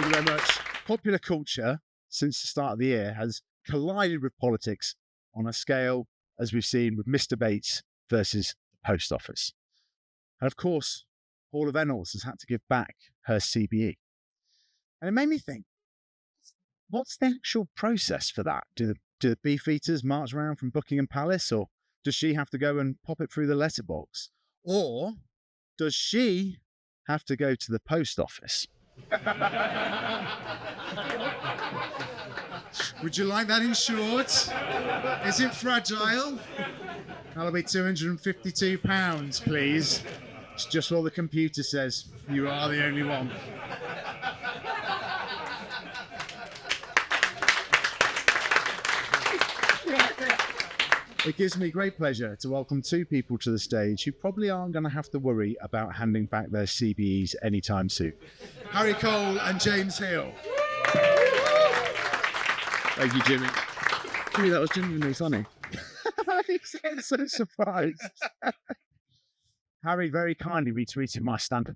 Thank you very much. Popular culture, since the start of the year, has collided with politics on a scale, as we've seen with Mr. Bates versus the Post Office. And of course, Hall of Reynolds has had to give back her CBE. And it made me think, what's the actual process for that? Do the beefeaters march around from Buckingham Palace, or does she have to go and pop it through the letterbox? Or does she have to go to the post office? Would you like that insured? Is it fragile? That'll be £252, please. It's just what the computer says. You are the only one. It gives me great pleasure to welcome two people to the stage who probably aren't going to have to worry about handing back their CBEs anytime soon. Harry Cole and James Heale. Thank you, Jimmy. Jimmy, that was genuinely funny. I'm so surprised. Harry very kindly retweeted my stand-up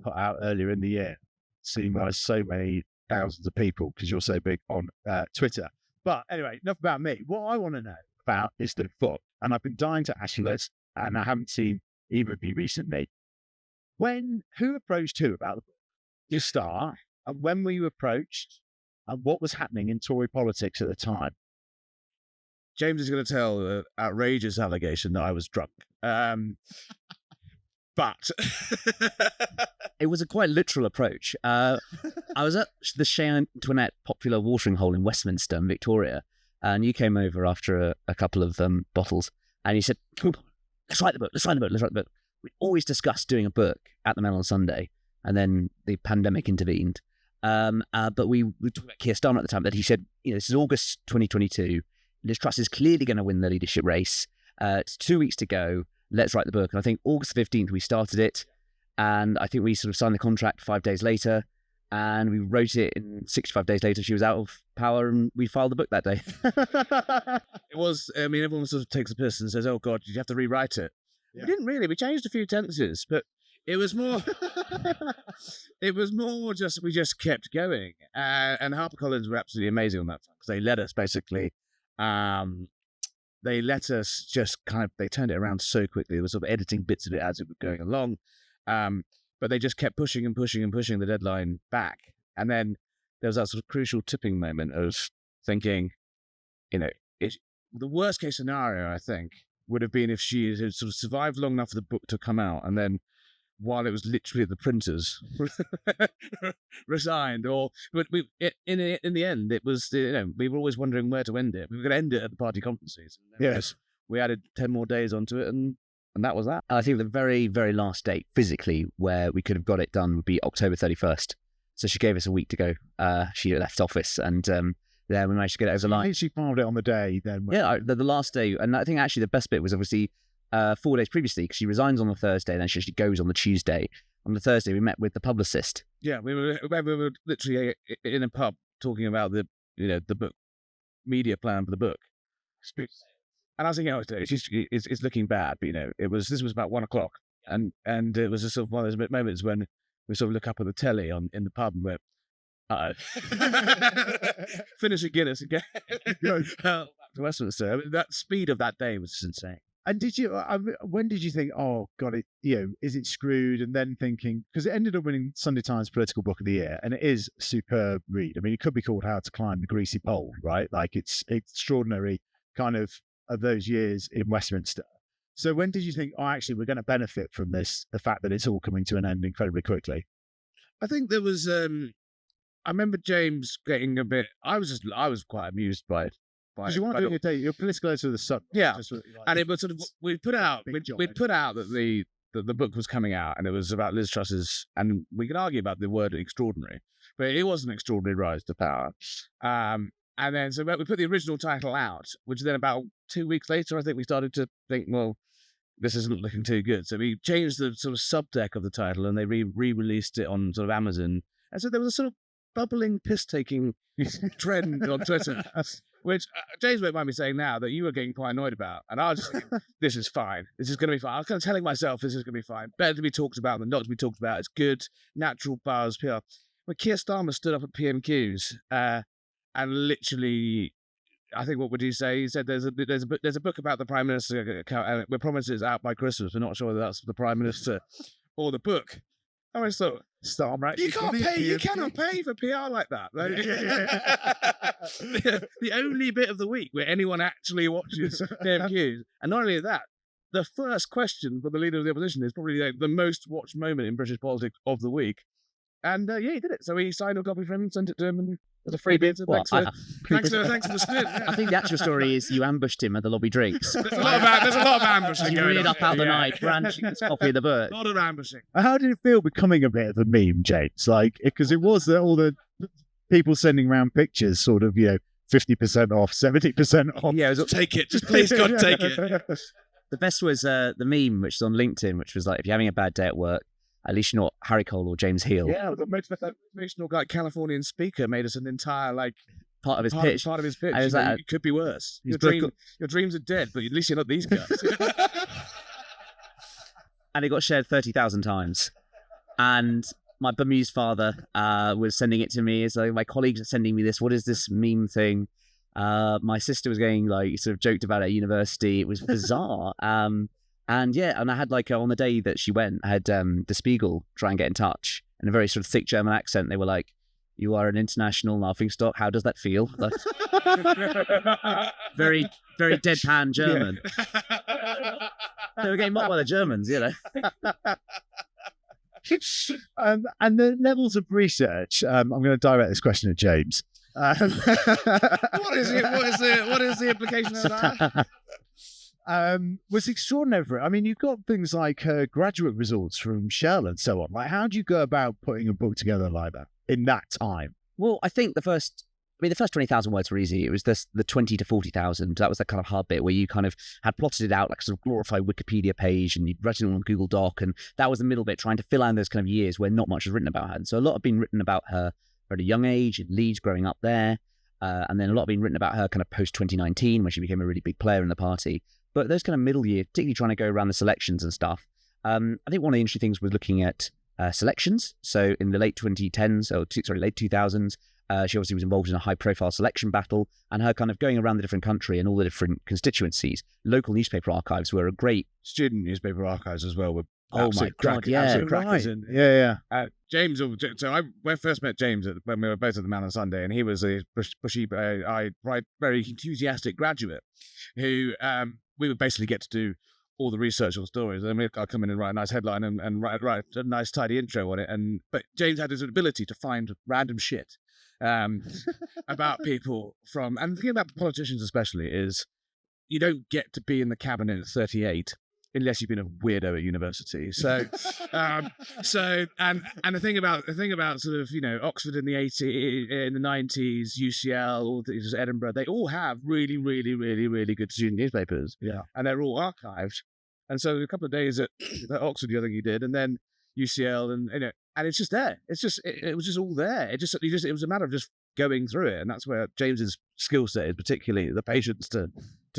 put out earlier in the year, seen by so many thousands of people because you're so big on Twitter. But anyway, enough about me. What I want to know about is the book, and I've been dying to ask you this, and I haven't seen either of you recently. Who approached who about the book? You start, and when were you approached, and what was happening in Tory politics at the time? James is going to tell an outrageous allegation that I was drunk. But it was a quite literal approach. I was at the Shea Antoinette popular watering hole in Westminster in Victoria, and you came over after a couple of bottles, and you said, "Come on, let's write the book. We always discussed doing a book at the Mail on Sunday, and then the pandemic intervened. But we talked about Keir Starmer at the time, that he said, this is August 2022. Liz Truss is clearly going to win the leadership race. It's 2 weeks to go. Let's write the book." And I think August 15th, we started it. And I think we sort of signed the contract 5 days later. And we wrote it in 65 days later. She was out of power and we filed the book that day. it was, everyone sort of takes a piss and says, "Oh God, did you have to rewrite it?" Yeah. We didn't really. We changed a few tenses, but it was more, just, we just kept going. And HarperCollins were absolutely amazing on that time because they let us basically, they turned it around so quickly. They were sort of editing bits of it as it was going along. But they just kept pushing the deadline back. And then there was that sort of crucial tipping moment of thinking, the worst case scenario, I think, would have been if she had sort of survived long enough for the book to come out, and then while it was literally at the printers, resigned. But in the end, it was, we were always wondering where to end it. We were going to end it at the party conferences. Yes. We added 10 more days onto it, and that was that. I think the very, very last date physically where we could have got it done would be October 31st. So she gave us a week to go. She left office, and then we managed to get it over the line. She filed it on the day then. Yeah, the last day. And I think actually the best bit was obviously 4 days previously, because she resigns on the Thursday, and then she actually goes on the Tuesday. On the Thursday, we met with the publicist. Yeah, we were literally in a pub talking about the book, media plan for the book. And I was thinking, it's looking bad, but this was about 1 o'clock, and it was just sort of one of those moments when we sort of look up at the telly in the pub and went, finish a Guinness again. To Westminster. That speed of that day was just insane. And when did you think, oh God, is it screwed? And then thinking, because it ended up winning Sunday Times Political Book of the Year, and it is a superb read. I mean, it could be called How to Climb the Greasy Pole, right? Like it's extraordinary kind of those years in Westminster. So when did you think, oh, actually, we're going to benefit from this, the fact that it's all coming to an end incredibly quickly? I think there was, I remember James getting a bit, I was quite amused by it. Because you want to do your political editor of the Sun. Yeah. And it was sort of, we'd put out that the book was coming out, and it was about Liz Truss's, and we could argue about the word extraordinary, but it was an extraordinary rise to power. And then, so we put the original title out, which then about 2 weeks later, I think we started to think, well, this isn't looking too good. So we changed the sort of subtext of the title, and they re-released it on sort of Amazon. And so there was a sort of bubbling, piss-taking trend on Twitter, which James won't mind me saying now that you were getting quite annoyed about. And I was just thinking, this is fine. This is going to be fine. I was kind of telling myself this is going to be fine. Better to be talked about than not to be talked about. It's good, natural buzz, PR. But Keir Starmer stood up at PMQs and literally, I think, what would he say? He said, "There's a book about the Prime Minister. We're promised it's out by Christmas. We're not sure whether that's the Prime Minister or the book." I always thought, Starmer, you cannot pay for PR like that. The only bit of the week where anyone actually watches PMQs, and not only that, the first question for the leader of the opposition is probably the most watched moment in British politics of the week. And he did it. So he signed a copy for him and sent it to him. And as a freebie. Thanks for the spin. Yeah. I think the actual story is you ambushed him at the lobby drinks. There's a lot of ambushing You going reared on. up out the night, brandishing his copy of the book. A lot of ambushing. How did it feel becoming a bit of a meme, James? Like, because it was all the people sending around pictures, sort of, 50% off, 70% off. Yeah, take it. Just please, God, take it. The best was the meme, which is on LinkedIn, which was like, if you're having a bad day at work, at least you're not Harry Cole or James Heale. Yeah, the motivational Californian speaker made us an entire part of his pitch. Part of his pitch. And it was like, it could be worse. Your dreams are dead, but at least you're not these guys. And it got shared 30,000 times. And my bemused father was sending it to me. It's like, my colleagues are sending me this. What is this meme thing? My sister was going, sort of joked about it at university. It was bizarre. And I had on the day that she went, I had Der Spiegel try and get in touch in a very sort of thick German accent. They were like, "You are an international laughingstock. How does that feel?" Like, very, very deadpan German. Yeah. They were getting mocked by the Germans, And the levels of research, I'm going to direct this question at James. What is it? What is the implication of that? Was extraordinary for it. I mean, you've got things like graduate results from Shell and so on. Like, how do you go about putting a book together like that in that time? Well, I think the first 20,000 words were easy. It was the 20 to 40,000. That was the kind of hard bit where you kind of had plotted it out like a sort of glorified Wikipedia page and you'd written it on Google Doc. And that was the middle bit, trying to fill out those kind of years where not much was written about her. And so a lot had been written about her at a young age in Leeds, growing up there. And then a lot had been written about her kind of post-2019 when she became a really big player in the party. But those kind of middle year, particularly trying to go around the selections and stuff, I think one of the interesting things was looking at selections. So in the late 2000s, she obviously was involved in a high-profile selection battle, and her kind of going around the different country and all the different constituencies. Local newspaper archives were a great... Student newspaper archives as well were Oh my God, yeah. crackers. Right. Yeah. James, so I first met James when we were both at the Man on Sunday, and he was a bushy-eyed, very enthusiastic graduate who we would basically get to do all the research on stories. I mean, I'd come in and write a nice headline and write a nice tidy intro on it. But James had his ability to find random shit about people and the thing about politicians especially is you don't get to be in the cabinet at 38 unless you've been a weirdo at university. So, and the thing about sort of Oxford in the 90s, UCL, all these Edinburgh, they all have really, really, really, really good student newspapers. Yeah, and they're all archived. And so a couple of days at Oxford, the other thing you did, and then UCL, and and it's just there. It's just it was just all there. It was a matter of just going through it, and that's where James's skill set is, particularly the patience to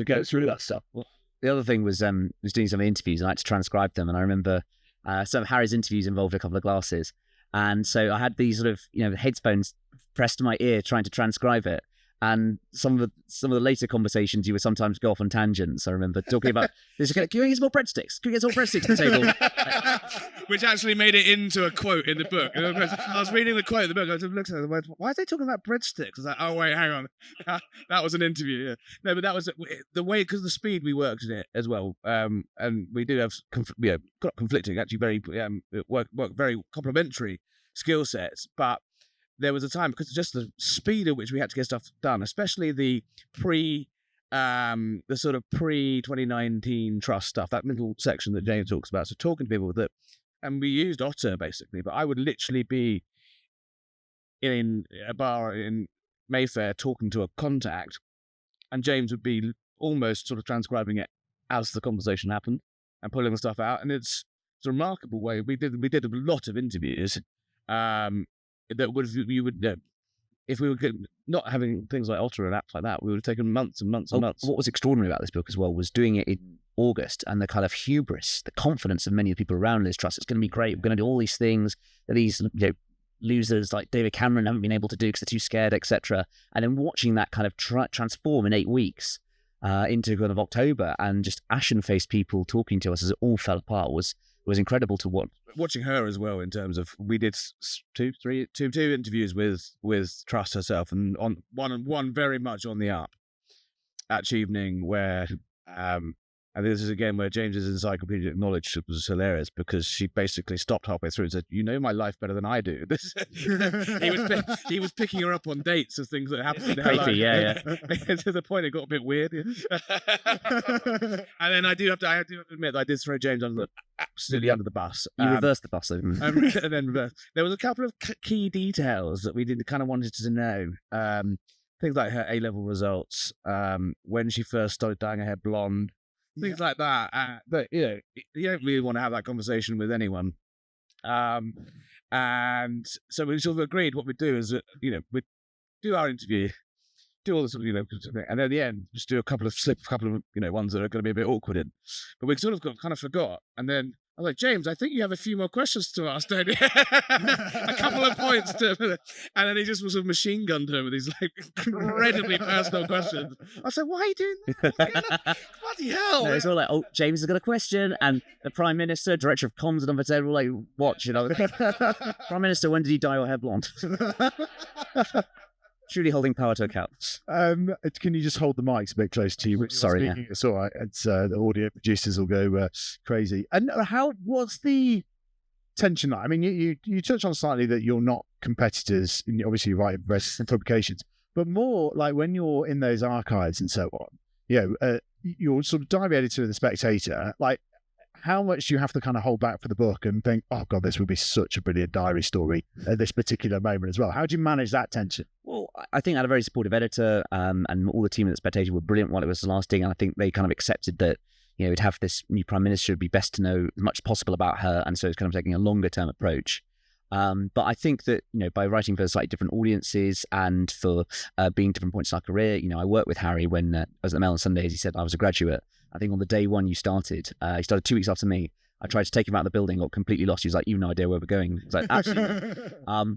go through that stuff. Well, the other thing was doing some interviews, and I had to transcribe them. And I remember some of Harry's interviews involved a couple of glasses, and so I had these sort of headphones pressed to my ear trying to transcribe it. And some of the later conversations, you would sometimes go off on tangents. I remember talking about this. Can you get some more breadsticks? Can we get some more breadsticks to the table? Which actually made it into a quote in the book. I was reading the quote in the book. I was looking at the word. Why are they talking about breadsticks? I was like, oh wait, hang on. That was an interview. Yeah. No, but that was the way, because the speed we worked in it as well. And we do have got conflicting, actually very work very complementary skill sets, but. There was a time, because just the speed at which we had to get stuff done, especially the sort of pre-2019 Truss stuff, that middle section that James talks about. So talking to people and we used Otter basically, but I would literally be in a bar in Mayfair talking to a contact, and James would be almost sort of transcribing it as the conversation happened and pulling the stuff out. And it's a remarkable way. We did a lot of interviews. That if we were not having things like Otter and apps like that, we would have taken months and months and months. What was extraordinary about this book as well was doing it in August, and the kind of hubris, the confidence of many of the people around Liz Truss. It's going to be great. We're going to do all these things. These losers like David Cameron haven't been able to do because they're too scared, etc. And then watching that kind of transform in 8 weeks into kind of October, and just ashen-faced people talking to us as it all fell apart was incredible to watch. Watching her as well, in terms of, we did two interviews with Truss herself, and on one very much on the up at Chevening, where and this is again where James's encyclopedic knowledge was hilarious, because she basically stopped halfway through and said, "You know my life better than I do." He was picking her up on dates of things that happened in her life. Yeah. To the point it got a bit weird. And then I do have to admit that I did throw James absolutely under the bus. You reversed the bus, though. And then there was a couple of key details that we kind of wanted to know. Things like her A-level results, when she first started dyeing her hair blonde. Things like that. But you don't really want to have that conversation with anyone. And so we sort of agreed what we'd do is that, we'd do our interview, do all this, and then at the end, just do a couple of ones that are going to be a bit awkward in. But we sort of kind of forgot. And then I was like, "James, I think you have a few more questions to ask, don't you?" A couple of points and then he just was sort of machine gunned her with these like incredibly personal questions. I said, "Why are you doing that? Bloody hell!" No, it's all like, "Oh, James has got a question," and the Prime Minister, Director of Comms, and on the table, like, "Watch, Prime Minister, when did you dye your hair blonde?" Truly holding power to account. Can you just hold the mics a bit close to you? Sorry, yeah. It's all right. It's the audio producers will go crazy. And what's the tension like? I mean, you touched on slightly that you're not competitors, and obviously you write in press and publications, but more like when you're in those archives and so on, you're sort of diary editor of the Spectator, like, how much do you have to kind of hold back for the book and think, "Oh God, this would be such a brilliant diary story at this particular moment as well"? How do you manage that tension? Well, I think I had a very supportive editor, and all the team at the Spectator were brilliant while it was lasting. And I think they kind of accepted that, we'd have this new Prime Minister, it'd be best to know as much as possible about her. And so it's kind of taking a longer term approach. But I think that, by writing for slightly different audiences and for being different points in our career, I worked with Harry when I was at the Mail on Sundays. He said I was a graduate. I think on the day one he started 2 weeks after me. I tried to take him out of the building, got completely lost. He was like, "You've no idea where we're going." I was like, "Absolutely."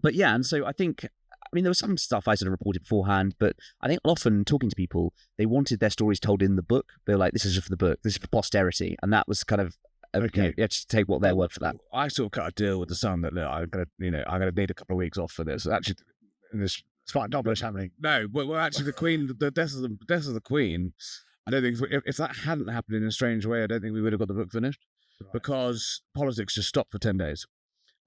But yeah, and so I think, there was some stuff I sort of reported beforehand, but I think often talking to people, they wanted their stories told in the book. They were like, "This is just for the book. This is for posterity." And that was kind of, you have to take their word for that. I sort of cut a deal with the Sun that, look, I'm gonna need a couple of weeks off for this. Actually, it's fine. Not much happening. No, well, actually, the Queen, the death of the Queen. I don't think if that hadn't happened in a strange way, I don't think we would have got the book finished, because politics just stopped for 10 days.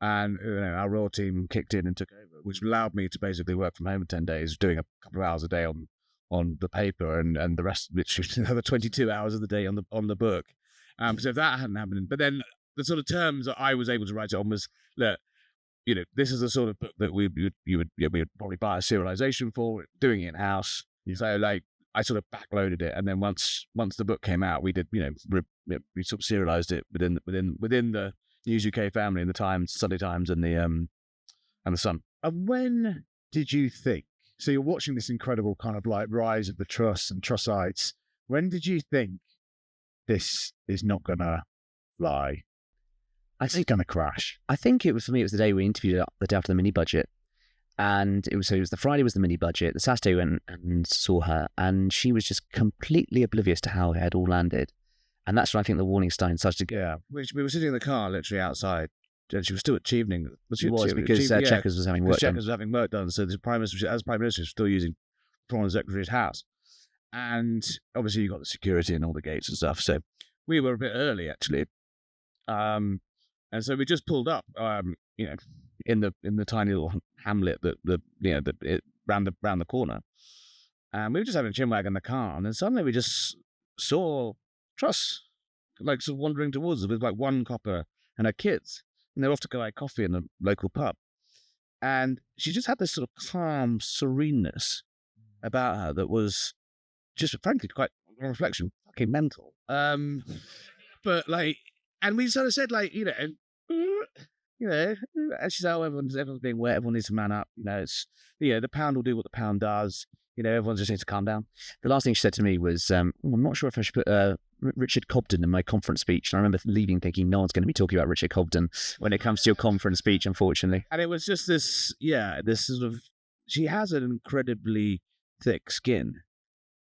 And our Royal team kicked in and took over, which allowed me to basically work from home for 10 days, doing a couple of hours a day on the paper, and the rest, literally another 22 hours of the day on the book. So if that hadn't happened, but then the sort of terms that I was able to write it on was, look, this is the sort of book that we would probably buy a serialization for, doing it in house. Yeah. So like, I sort of backloaded it, and then once the book came out, we did, we sort of serialized it within the News UK family, and the Times, Sunday Times, and the Sun. And when did you think? So you're watching this incredible kind of like rise of the Truss and Trussites. When did you think this is not gonna fly? I think it's gonna crash. I think it was, for me, it was the day we interviewed her, the day after the mini budget. And it was the Friday was the mini budget. The Saturday went and saw her, and she was just completely oblivious to how it had all landed. And that's when I think the warning sign started to go. Yeah, we were sitting in the car literally outside, and she was still at Chevening. She was because Chequers was having work done. Chequers was having work done, so the Prime Minister, as Prime Minister, was still using Foreign Secretary's house. And obviously you got the security and all the gates and stuff, so we were a bit early actually. And so we just pulled up, in the tiny little hamlet that round the corner, and we were just having a chinwag in the car, and then suddenly we just saw Truss like sort of wandering towards us with like one copper and her kids, and they're off to go have coffee in a local pub, and she just had this sort of calm sereneness about her that was just frankly quite, on reflection, fucking mental. But like, and we sort of said like, as she's how everyone's being wet, everyone needs to man up. It's the pound will do what the pound does. everyone just needs to calm down. The last thing she said to me was, I'm not sure if I should put Richard Cobden in my conference speech. And I remember leaving thinking, no one's going to be talking about Richard Cobden when it comes to your conference speech, unfortunately. And it was just this sort of, she has an incredibly thick skin,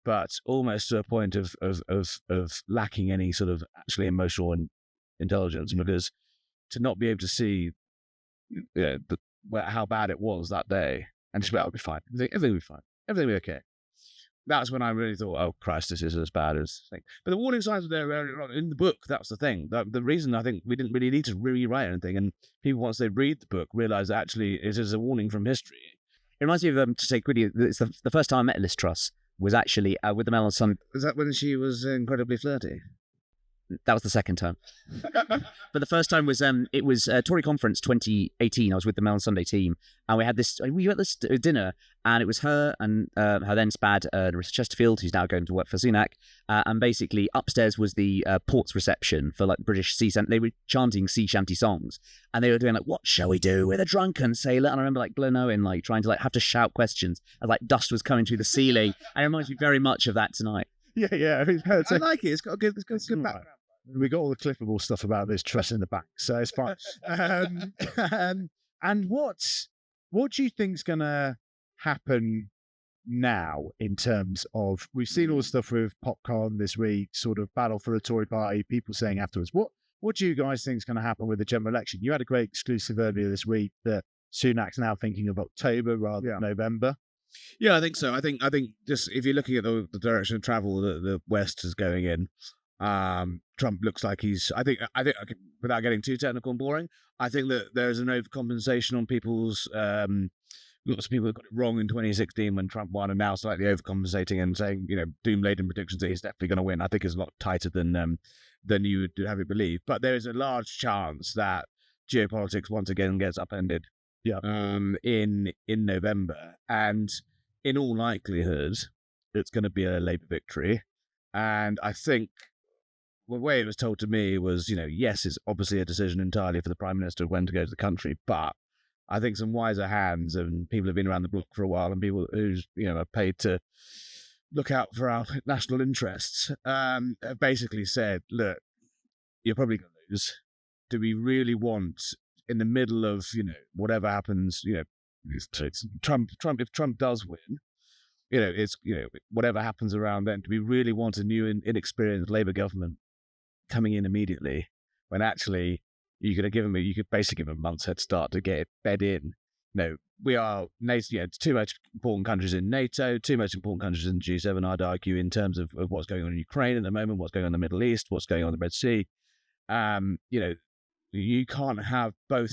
but almost to a point of lacking any sort of actually emotional intelligence, because to not be able to see how bad it was that day, and just it'll be fine. Everything will be fine. Everything will be okay. That's when I really thought, oh Christ, this is as bad as thing. But the warning signs were there earlier on in the book. That's the thing. The reason I think we didn't really need to rewrite anything, and people, once they read the book, realise that actually it is a warning from history. It reminds me of, to say quickly, it's the first time I met Liz Truss was actually with the Mail on Sunday. Was that when she was incredibly flirty? That was the second time. But the first time was it was Tory Conference 2018. I was with the Mail on Sunday team, and we were at this dinner, and it was her and her then spad, Narissa Chesterfield, who's now going to work for Sunak, and basically upstairs was the ports reception for like British sea shanty. They were chanting sea shanty songs, and they were doing like, "What shall we do with a drunken sailor?" And I remember like Glenn Owen like trying to like have to shout questions as like dust was coming through the ceiling. And it reminds me very much of that tonight. Yeah. I like it. It's got a good background. We got all the clippable stuff about this Truss in the back, so it's fine. And what do you think's going to happen now in terms of, we've seen all the stuff with Popcorn this week, sort of battle for the Tory party, people saying afterwards, what do you guys think is going to happen with the general election? You had a great exclusive earlier this week that Sunak's now thinking of October rather than November. Yeah, I think so. I think just if you're looking at the direction of travel that the West is going in, Trump looks like he's. I think without getting too technical and boring, I think that there's an overcompensation on people's. Lots of people got it wrong in 2016 when Trump won, and now slightly overcompensating and saying, doom-laden predictions that he's definitely going to win. I think is a lot tighter than you would have it believe. But there is a large chance that geopolitics once again gets upended. Yeah. In November, and in all likelihood, it's going to be a Labour victory. And I think the way it was told to me was, yes, it's obviously a decision entirely for the Prime Minister of when to go to the country, but I think some wiser hands and people who've been around the block for a while and people who's are paid to look out for our national interests have basically said, look, you're probably going to lose. Do we really want, in the middle of whatever happens, it's Trump? If Trump does win, it's whatever happens around then, do we really want a new inexperienced Labour government coming in immediately when actually you could basically give them a month's head start to get it bed in? We are NATO, two most important countries in NATO, two most important countries in G7, I'd argue, in terms of what's going on in Ukraine at the moment, what's going on in the Middle East, what's going on in the Red Sea. You can't have both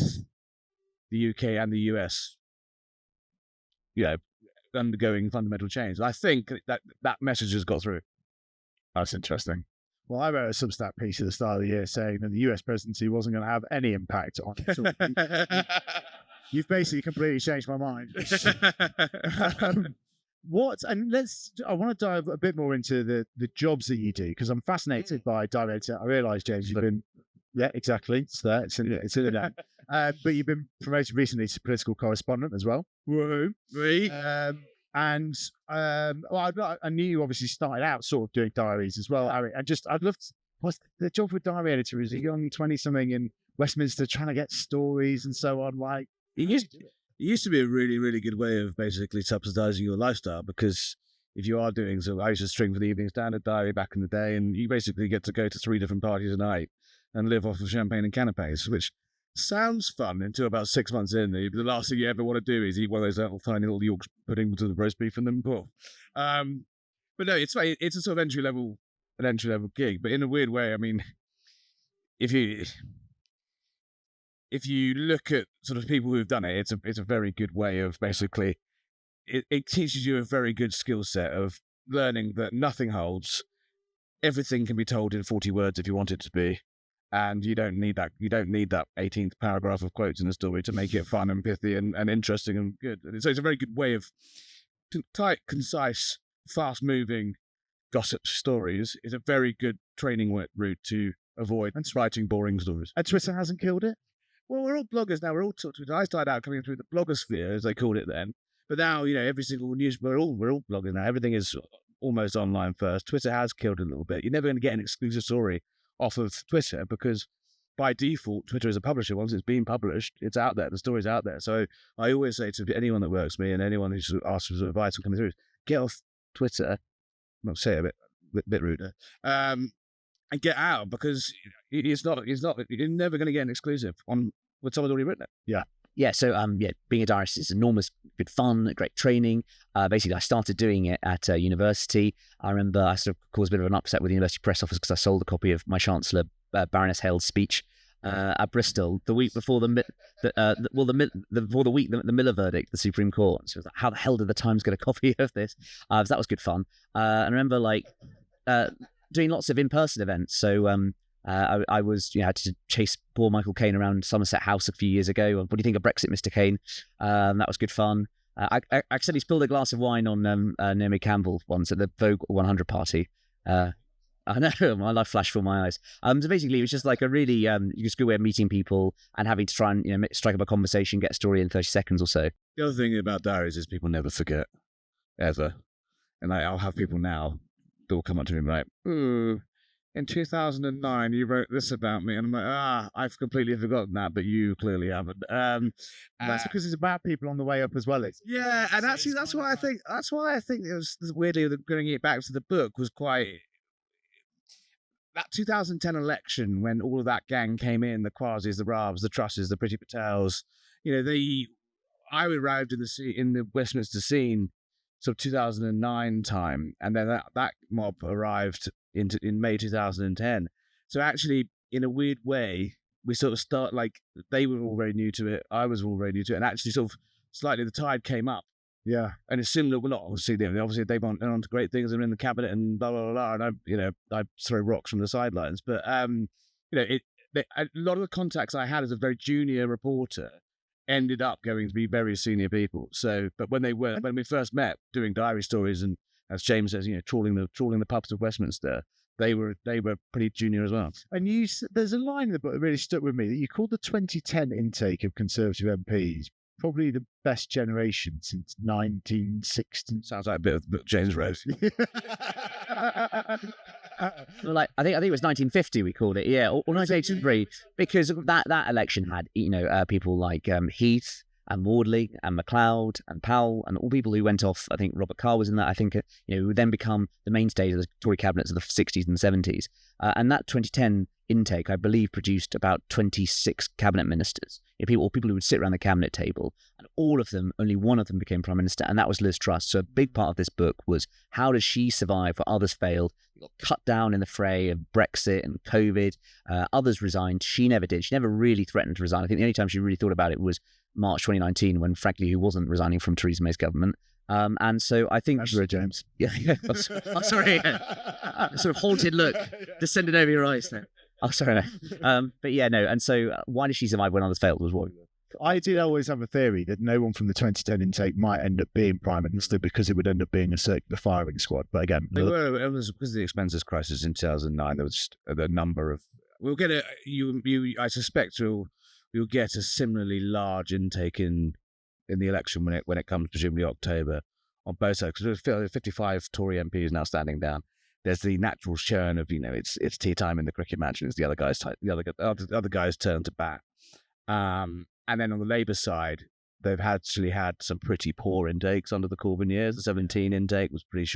the UK and the US, undergoing fundamental change. I think that message has got through. That's interesting. Well, I wrote a Substack piece at the start of the year saying that the US presidency wasn't going to have any impact on it. You've basically completely changed my mind. I want to dive a bit more into the jobs that you do, because I'm fascinated by director. I realise, James, you've been, yeah, exactly. It's there. It's in the name. But you've been promoted recently to political correspondent as well. Woohoo! Right. I knew you obviously started out sort of doing diaries as well, Harry. I'd love to. What's the job with diary editor? Is a young 20-something in Westminster trying to get stories and so on. Like, it used to be a really, really good way of basically subsidising your lifestyle, because if you are doing so, I used to string for the Evening Standard diary back in the day, and you basically get to go to 3 different parties a night and live off of champagne and canapes, which sounds fun until about 6 months in. The last thing you ever want to do is eat one of those tiny little Yorkshire pudding with the roast beef in them. But no, it's a sort of entry level gig. But in a weird way, I mean, if you look at sort of people who've done it, it's a very good way of basically it teaches you a very good skill set of learning that nothing holds. Everything can be told in 40 words if you want it to be. And you don't need that 18th paragraph of quotes in the story to make it fun and pithy and interesting and good. So it's a very good way of tight, concise, fast-moving gossip stories. It's a very good training route to avoid writing boring stories. And Twitter hasn't killed it? Well, we're all bloggers now. We're all Twitter. I started out coming through the blogosphere, as they called it then. But now, every single news, we're all blogging now. Everything is almost online first. Twitter has killed a little bit. You're never going to get an exclusive story off of Twitter because by default, Twitter is a publisher. Once it's been published, it's out there. The story's out there. So I always say to anyone that works with me and anyone who asks for advice on coming through, get off Twitter. I'll say it a bit ruder. And get out because you're never going to get an exclusive on with someone's already written it. Yeah, so being a diarist is enormous, good fun, great training. Basically, I started doing it at university. I remember I sort of caused a bit of an upset with the university press office because I sold a copy of my Chancellor, Baroness Hale's speech at Bristol the week before the Miller verdict, the Supreme Court. So I was like, how the hell did the Times get a copy of this? So that was good fun. And I remember doing lots of in-person events. So I was, had to chase poor Michael Caine around Somerset House a few years ago. What do you think of Brexit, Mr. Caine? That was good fun. I accidentally spilled a glass of wine on Naomi Campbell once at the Vogue 100 party. I know, my life flashed before my eyes. So basically, it was just like a really just good way of meeting people and having to try and strike up a conversation, get a story in 30 seconds or so. The other thing about diaries is people never forget, ever. And I'll have people now that will come up to me and be like, ooh, in 2009, you wrote this about me. And I'm like, I've completely forgotten that, but you clearly haven't. That's because it's about people on the way up as well. Yeah, and actually, that's why I think it was weirdly bringing it back to the book was quite... That 2010 election, when all of that gang came in, the Quasis, the Rabs, the Trusses, the Priti Patels, I arrived in the Westminster scene sort of 2009 time, and then that mob arrived in May 2010. So actually, in a weird way, we sort of start like they were all very new to it, I was all very new to it, and actually sort of slightly the tide came up. Yeah, and it's similar. Well, not obviously they went on to great things and in the cabinet and blah blah blah. And I throw rocks from the sidelines, but a lot of the contacts I had as a very junior reporter ended up going to be very senior people. So, but when we first met doing diary stories and as James says, trawling the pubs of Westminster, they were pretty junior as well. And there's a line in the book that really stuck with me that you called the 2010 intake of Conservative MPs probably the best generation since 1960. Sounds like a bit of James Rose. Well, I think it was 1950 we called it, or 1983, because that election had people like Heath and Maudley and MacLeod and Powell and all people who went off. I think Robert Carr was in that. I think who would then become the mainstays of the Tory cabinets of the 60s and 70s. And that 2010 intake, I believe, produced about 26 cabinet ministers. People who would sit around the cabinet table, and all of them, only one of them became prime minister, and that was Liz Truss. So a big part of this book was how does she survive where others failed? She got cut down in the fray of Brexit and COVID. Others resigned. She never did. She never really threatened to resign. I think the only time she really thought about it was March 2019, when frankly, who wasn't resigning from Theresa May's government. And so I think... That's right, James. Yeah. I'm sorry. Sort of haunted look descended over your eyes there. Oh, sorry. No. But yeah, no. And so why did she survive when others failed was what... I did always have a theory that no one from the 2010 intake might end up being prime minister because it would end up being a circular firing squad. But again... It was because of the expenses crisis in 2009. There was just the number of... We'll get a... I suspect you'll get a similarly large intake in the election when it comes, presumably October, on both sides. Because there's 55 Tory MPs now standing down. There's the natural churn of it's tea time in the cricket match, and it's the other guys turn to bat. And then on the Labour side, they've actually had some pretty poor intakes under the Corbyn years. The 17 intake was pretty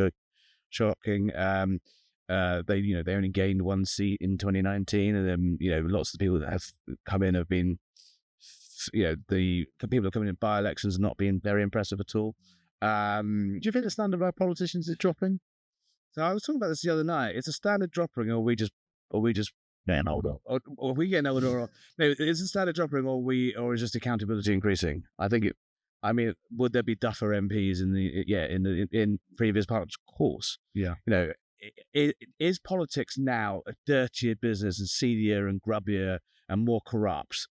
shocking. They only gained one seat in 2019, and then lots of the people that have come in have been, the people who are coming in by-elections have not been very impressive at all. Do you think the standard of our politicians is dropping? So I was talking about this the other night. It's a standard dropping, or we just getting older, or we getting older, or no, it's a standard dropping, or is just accountability increasing? I think would there be duffer MPs in previous parts? Of course, yeah. Is politics now a dirtier business and seedier and grubbier and more corrupt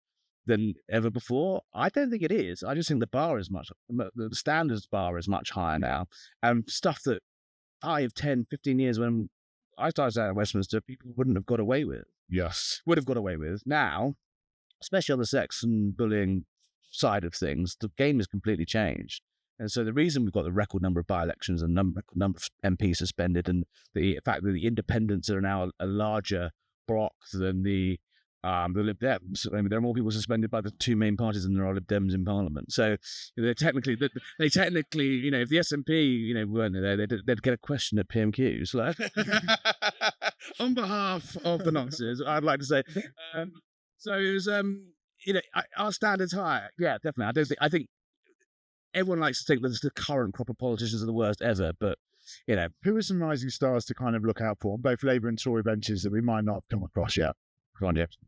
than ever before? I don't think it is. I just think the standards bar is much higher now, and stuff that 5, 10, 15 years when I started out at Westminster, people wouldn't have got away with. Yes. Would have got away with. Now, especially on the sex and bullying side of things, the game has completely changed. And so the reason we've got the record number of by-elections and number of MPs suspended, and the fact that the independents are now a larger bloc than the Lib Dems. I mean, there are more people suspended by the two main parties than there are Lib Dems in Parliament. So they technically, if the SNP, weren't there, they'd get a question at PMQs. Like, on behalf of the nonces, I'd like to say. So it was, our standards higher. Yeah, definitely. I think everyone likes to think that the current crop of politicians are the worst ever, but who are some rising stars to kind of look out for on both Labour and Tory benches that we might not have come across yet? Come on, James.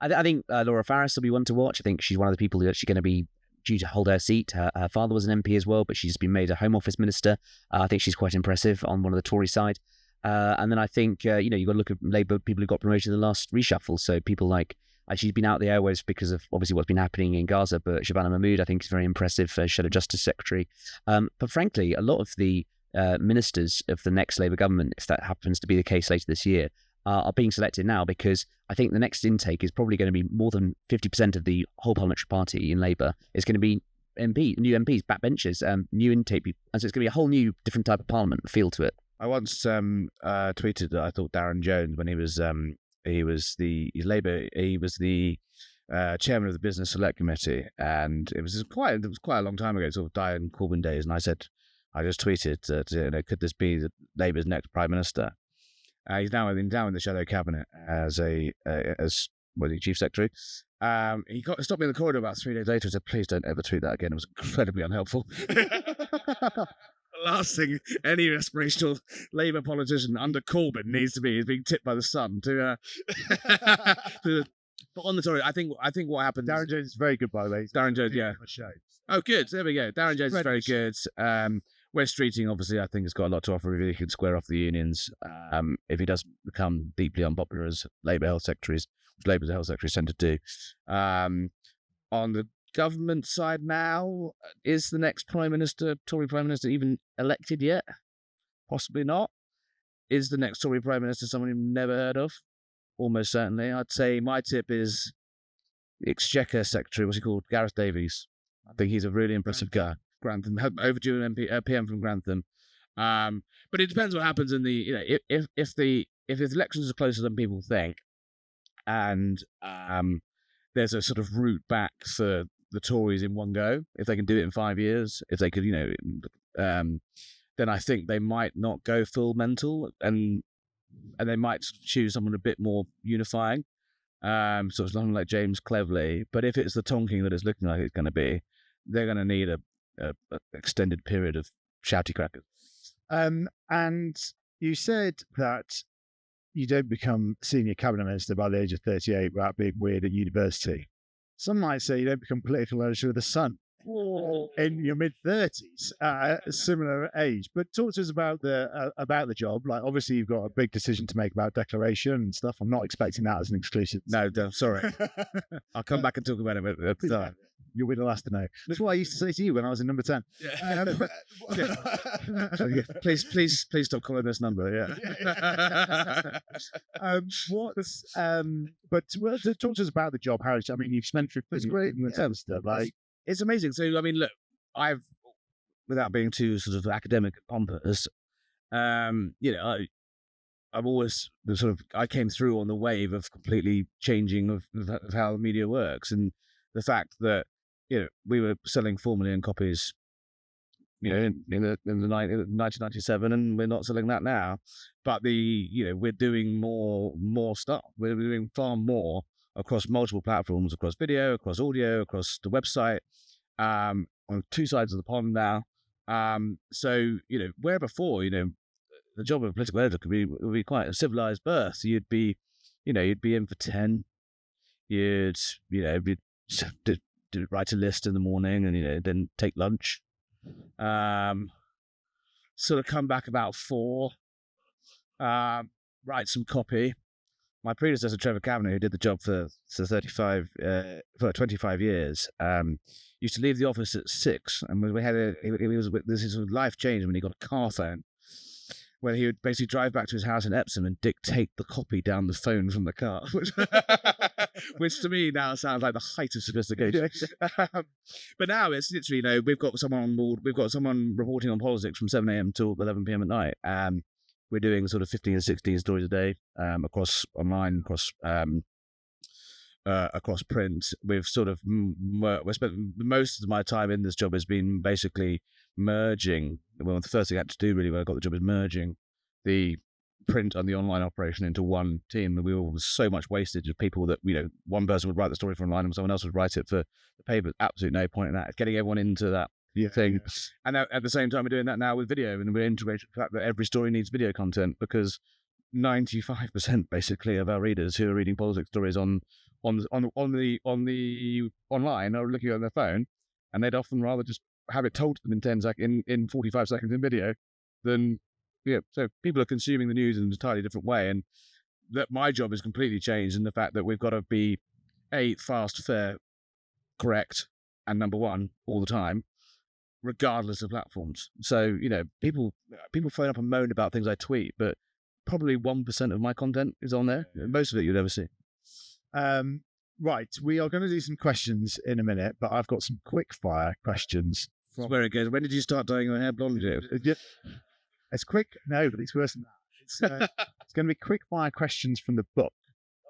I think Laura Farris will be one to watch. I think she's one of the people who's actually going to be due to hold her seat. Her father was an MP as well, but she's been made a Home Office minister. I think she's quite impressive on one of the Tory side. And then I think, you've got to look at Labour people who got promoted in the last reshuffle. So people like, she's been out the airwaves because of obviously what's been happening in Gaza, but Shabana Mahmood, I think, is very impressive, Shadow Justice Secretary. But frankly, a lot of the ministers of the next Labour government, if that happens to be the case later this year, are being selected now, because I think the next intake is probably going to be more than 50% of the whole parliamentary party in Labour is going to be new MPs, backbenchers, new intake people. And so it's going to be a whole new different type of parliament feel to it. I once tweeted that I thought Darren Jones, when he was the chairman of the Business Select Committee, and it was quite a long time ago, sort of Diane Corbyn days, and I just tweeted that could this be Labour's next Prime Minister? He's now in the shadow cabinet as chief secretary. He stopped me in the corridor about 3 days later and said, "Please don't ever tweet that again. It was incredibly unhelpful." The last thing any aspirational Labour politician under Corbyn needs to be is being tipped by the sun to but on the Tory, I think what happened. Darren Jones is very good, by the way. Darren Jones, yeah. Oh, good. There we go. Darren Jones is very good. Wes Streeting, obviously, I think has got a lot to offer if he can square off the unions. If he does become deeply unpopular as Labour Health Secretaries, which Labour's Health Secretaries tend to do. On the government side now, is the next Tory Prime Minister, even elected yet? Possibly not. Is the next Tory Prime Minister someone you've never heard of? Almost certainly. I'd say my tip is the Exchequer Secretary, what's he called? Gareth Davies. I think he's a really impressive guy. Grantham, overdue an PM from Grantham. But it depends what happens in the, if the elections are closer than people think, and there's a sort of route back for the Tories in one go, if they can do it in 5 years, if they could, then I think they might not go full mental, and they might choose someone a bit more unifying, sort of someone like James Cleverly. But if it's the tonking that it's looking like it's going to be, they're going to need a extended period of shouty crackers. And you said that you don't become senior cabinet minister by the age of 38 without being weird at university. Some might say you don't become political manager with the Sun in your mid-30s, similar age. But talk to us about the job. Like, obviously, you've got a big decision to make about declaration and stuff. I'm not expecting that as an exclusive. No, sorry. I'll come back and talk about it at the time. You'll be the last to know. That's what I used to say to you when I was in number 10. Please stop calling this number. Yeah. Talk to us about the job, Harry. I mean, you've spent through. It's great. Stuff. Like, it's amazing. So, I mean, look, without being too sort of academic and pompous, I've always I came through on the wave of completely changing of how the media works, and the fact that we were selling 4 million copies, in the 1997, and we're not selling that now. But we're doing more stuff. We're doing far more across multiple platforms, across video, across audio, across the website, on two sides of the pond now. So where before the job of a political editor would be quite a civilized birth. You'd be in for 10. You'd write a list in the morning, and then take lunch. Sort of come back about 4. Write some copy. My predecessor, Trevor Kavanagh, who did the job for 25 years, used to leave the office at 6, and we had this is life changed when he got a car phone, where he would basically drive back to his house in Epsom and dictate the copy down the phone from the car. which to me now sounds like the height of sophistication. But now it's literally, we've got someone on board, we've got someone reporting on politics from 7 a.m. till 11 p.m. at night. We're doing sort of 15 or 16 stories a day across online, across print. We've sort of we spent most of my time in this job has been basically merging. Well, the first thing I had to do really when I got the job is merging the print and the online operation into one team. And we were so much wastage of people that one person would write the story for online and someone else would write it for the paper. Absolutely no point in that. Getting everyone into that thing. And at the same time, we're doing that now with video, and we're integrating the fact that every story needs video content, because 95% basically of our readers who are reading politics stories on the online are looking on their phone, and they'd often rather just have it told to them in 45 seconds in video than so people are consuming the news in an entirely different way. And that my job is completely changed in the fact that we've got to be fast, fair, correct, and number one all the time, regardless of platforms. So people phone up and moan about things I tweet, but probably 1% of my content is on there. Most of it you'd ever see. Right, we are going to do some questions in a minute, but I've got some quick fire questions. That's where it goes. When did you start dyeing your hair blonde? It's quick. No, but it's worse than that. It's going to be quick fire questions from the book.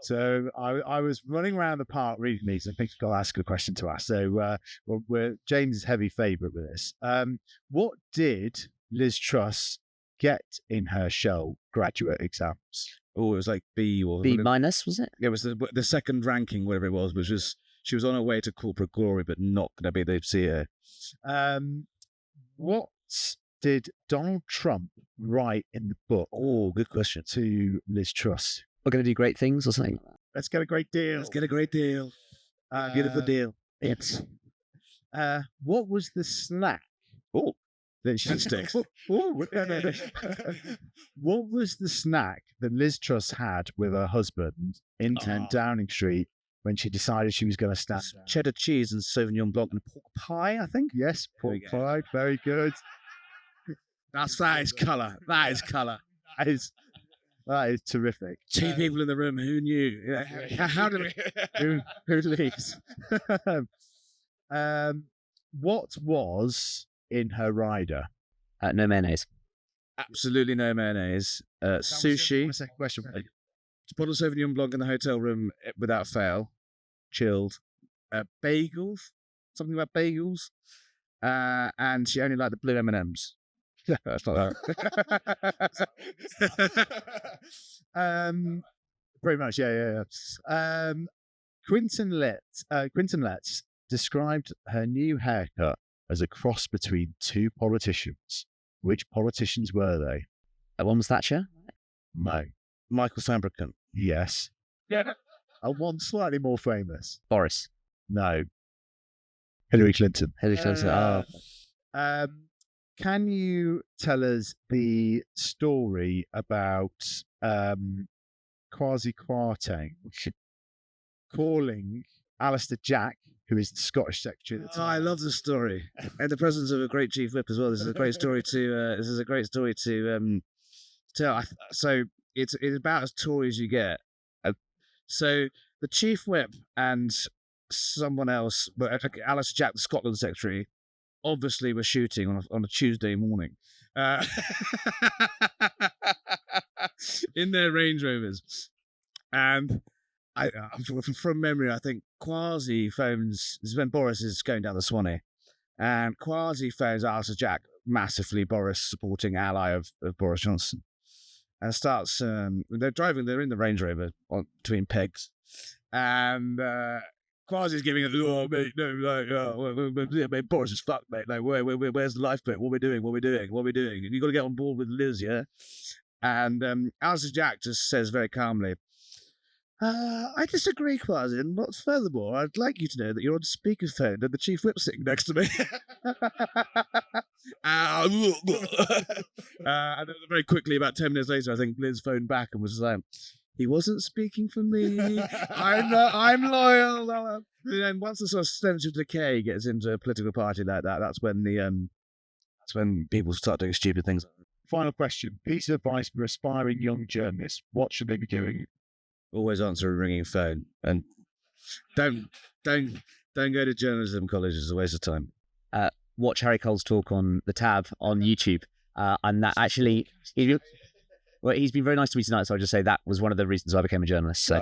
So I was running around the park reading these, and I think I'll ask a question to ask. So we're James' heavy favourite with this. What did Liz Truss get in her Shell graduate exams? Oh, it was like B minus, was it? It was the second ranking, whatever it was, which was she was on her way to corporate glory, but not going to be the CEO. What did Donald Trump write in the book? Oh, good question. To Liz Truss. We're going to do great things or something. Let's get a great deal. Let's get a great deal. Beautiful deal. It's. What was the snack? Oh, that she sticks. What was the snack that Liz Truss had with her husband in 10 Downing Street when she decided she was going to stand down? Cheddar cheese and Sauvignon Blanc and pork pie, I think. Yes, pork pie. Very good. That is colour. That is colour. That is terrific. Two people in the room. Who knew? How did we? Who leaves? What was in her rider? No mayonnaise. Absolutely no mayonnaise. Sushi. My second question. Bottle of Sauvignon Blanc in the hotel room without fail. Chilled. Bagels. Something about bagels. And she only liked the blue M&Ms. That's not that. Pretty much, yeah. Quinton Letts described her new haircut as a cross between two politicians. Which politicians were they? One was Thatcher? No. Michael Sandbrook. Yes. Yeah. And one slightly more famous. Boris. No. Hillary Clinton. Can you tell us the story about Kwasi Kwarteng calling Alistair Jack, who is the Scottish Secretary at the time? I love the story, and the presence of a great chief whip as well. This is a great story to tell. So it's about as Tory as you get. So the chief whip and someone else, Alistair Jack, the Scotland Secretary, obviously were shooting on a Tuesday morning in their Range Rovers. And from memory, I think Kwasi phones, this is when Boris is going down the Swanee, and Kwasi phones Alistair Jack, massively Boris supporting ally of Boris Johnson, and starts, they're in the Range Rover between pegs, and Kwasi's giving it, mate, Boris is fucked, mate. Like, where's the lifeboat? What are we doing? And you've got to get on board with Liz, yeah? And Alistair Jack just says very calmly, I disagrey, Kwasi, and furthermore, I'd like you to know that you're on speakerphone and the chief whip's sitting next to me. And then very quickly, about 10 minutes later, I think Liz phoned back and was like, he wasn't speaking for me. I'm loyal. And then once the sort of stench of decay gets into a political party like that, that's when people start doing stupid things. Final question. Piece of advice for aspiring young journalists. What should they be doing? Always answer a ringing phone and don't go to journalism college. It's a waste of time. Watch Harry Cole's talk on the Tab on YouTube, and that actually, he's been very nice to me tonight. So I'll just say that was one of the reasons I became a journalist. So.